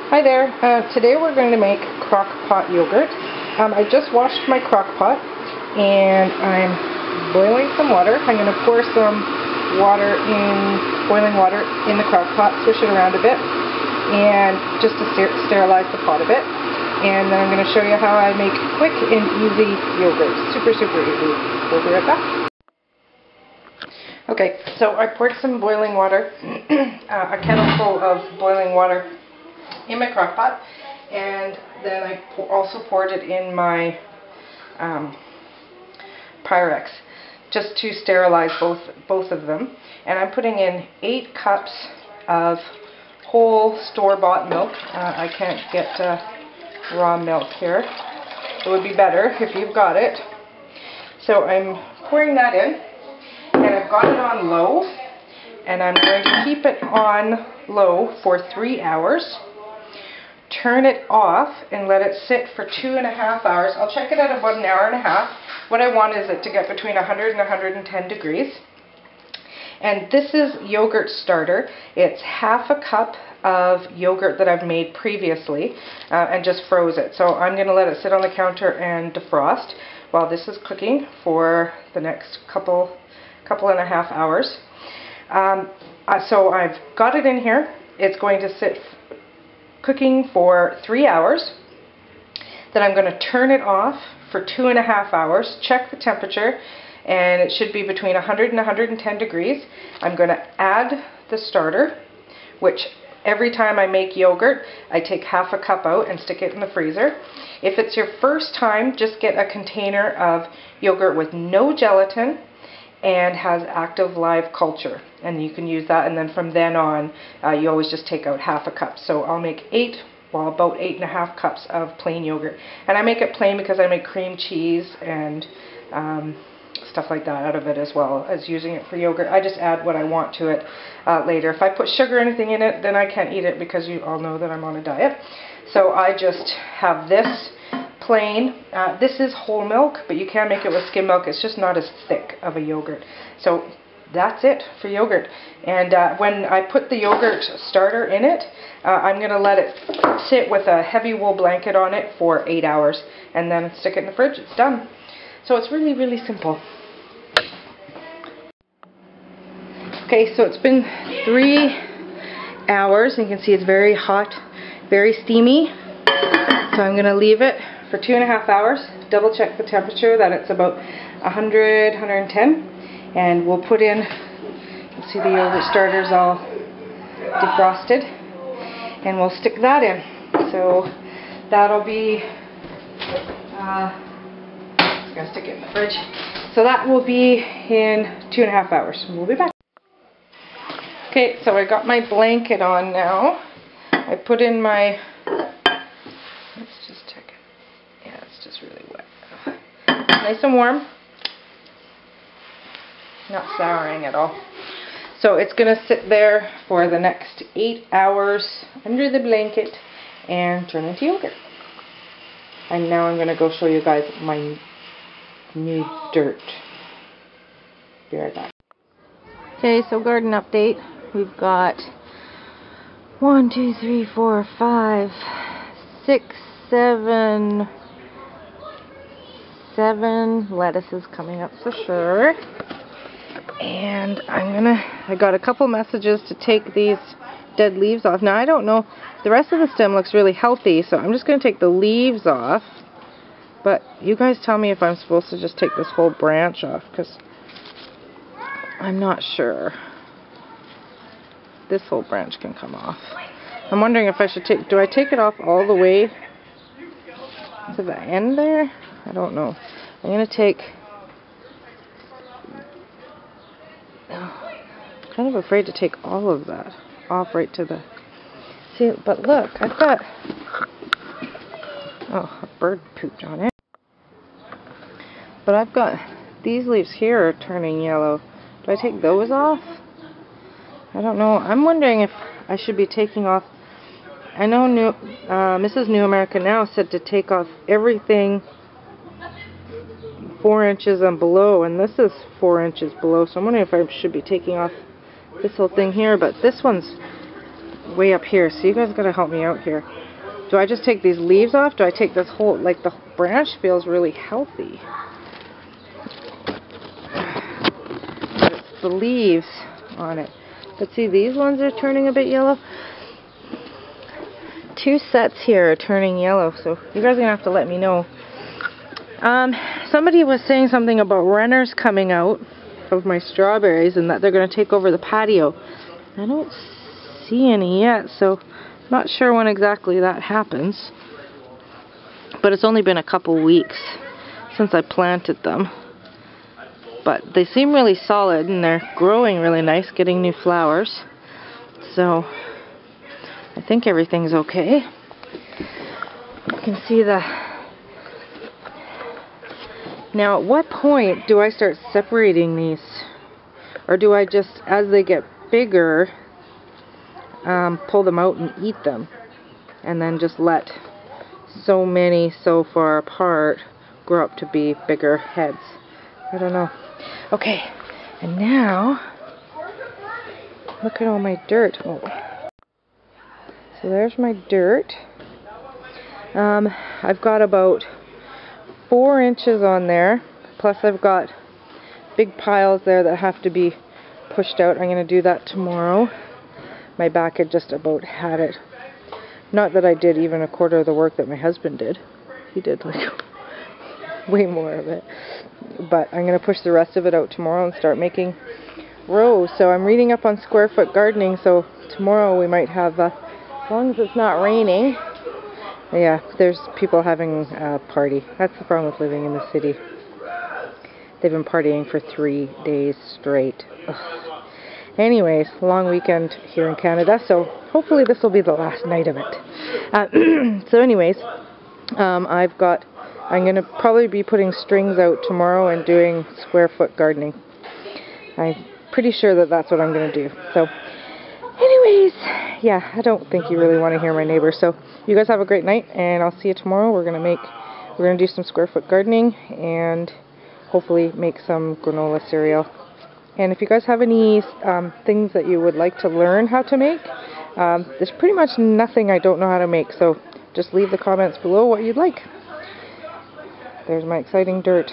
Hi there. Today we're going to make Crockpot yogurt. I just washed my Crockpot and I'm boiling some water. I'm going to pour some boiling water in the Crockpot, swish it around a bit, and just to sterilize the pot a bit. And then I'm going to show you how I make quick and easy yogurt. Super easy. We'll be right back. Okay, so I poured some boiling water, a kettle full of boiling water in my Crockpot, and then I also poured it in my Pyrex just to sterilize both of them. And I'm putting in 8 cups of whole store-bought milk. I can't get raw milk here. It would be better if you've got it. So I'm pouring that in, and I've got it on low, and I'm going to keep it on low for 3 hours. Turn it off and let it sit for 2.5 hours. I'll check it at about 1.5 hours. What I want is it to get between 100 and 110 degrees. And this is yogurt starter. It's half a cup of yogurt that I've made previously and just froze it. So I'm going to let it sit on the counter and defrost while this is cooking for the next couple and a half hours. So I've got it in here. It's going to sit cooking for 3 hours. Then I'm going to turn it off for 2.5 hours, check the temperature, and it should be between 100 and 110 degrees. I'm going to add the starter, which every time I make yogurt, I take half a cup out and stick it in the freezer. If it's your first time, just get a container of yogurt with no gelatin and has active live culture, and you can use that, and then from then on you always just take out half a cup. So I'll make about 8.5 cups of plain yogurt, and I make it plain because I make cream cheese and stuff like that out of it as well as using it for yogurt. I just add what I want to it later. If I put sugar or anything in it, then I can't eat it because you all know that I'm on a diet. So I just have this plain. This is whole milk, but you can make it with skim milk. It's just not as thick of a yogurt. So that's it for yogurt. And when I put the yogurt starter in it, I'm going to let it sit with a heavy wool blanket on it for 8 hours and then stick it in the fridge. It's done. So it's really simple. Okay, so it's been 3 hours, and you can see it's very hot, very steamy. So I'm going to leave it for 2.5 hours, double check the temperature that it's about 100, 110, and we'll put in, you'll see the yogurt starters all defrosted, and we'll stick that in. So that'll be, I'm going to stick it in the fridge. So that will be in 2.5 hours. We'll be back. Okay, so I got my blanket on now. I put in my, let's just check it. Yeah, it's just really wet. Nice and warm. Not souring at all. So it's going to sit there for the next 8 hours under the blanket and turn into yogurt. And now I'm going to go show you guys my new dirt. Be right back. Okay, so garden update. We've got 1, 2, 3, 4, 5, 6, 7 lettuces coming up for sure. And I got a couple messages to take these dead leaves off. Now I don't know, the rest of the stem looks really healthy, so I'm just going to take the leaves off. But you guys tell me if I'm supposed to just take this whole branch off, because I'm not sure. This whole branch can come off. I'm wondering if I should do I take it off all the way to the end there? I don't know. I'm going to take, I'm kind of afraid to take all of that off right to the, see, but look, I've got, oh, a bird pooped on it. But I've got, these leaves here are turning yellow. Do I take those off? I don't know. I'm wondering if I should be taking off, I know Mrs. New America Now said to take off everything 4 inches and below, and this is 4 inches below, so I'm wondering if I should be taking off this whole thing here, but this one's way up here, so you guys gotta help me out here. Do I just take these leaves off? Do I take this whole, like the branch feels really healthy. But it's the leaves on it. But see, these ones are turning a bit yellow. 2 sets here are turning yellow, so you guys are gonna have to let me know. Somebody was saying something about runners coming out of my strawberries and that they're gonna take over the patio. I don't see any yet, so not sure when exactly that happens. But it's only been a couple weeks since I planted them. But they seem really solid and they're growing really nice, getting new flowers. So I think everything's okay. You can see the... Now, at what point do I start separating these? Or do I just, as they get bigger, pull them out and eat them? And then just let so many so far apart grow up to be bigger heads? I don't know. Okay, and now, look at all my dirt. Oh. So there's my dirt. I've got about 4 inches on there, plus I've got big piles there that have to be pushed out. I'm going to do that tomorrow. My back had just about had it. Not that I did even a quarter of the work that my husband did. He did like way more of it. But I'm going to push the rest of it out tomorrow and start making rows. So I'm reading up on square foot gardening, so tomorrow we might have, as long as it's not raining. Yeah, there's people having a party. That's the problem with living in the city. They've been partying for 3 days straight. Ugh. Anyways, long weekend here in Canada, so hopefully this will be the last night of it. So anyways, I'm going to probably be putting strings out tomorrow and doing square foot gardening. I'm pretty sure that that's what I'm going to do. So anyways, yeah, I don't think you really want to hear my neighbors. So you guys have a great night, and I'll see you tomorrow. We're gonna do some square foot gardening and hopefully make some granola cereal. And if you guys have any things that you would like to learn how to make, there's pretty much nothing I don't know how to make. So just leave the comments below what you'd like. There's my exciting dirt.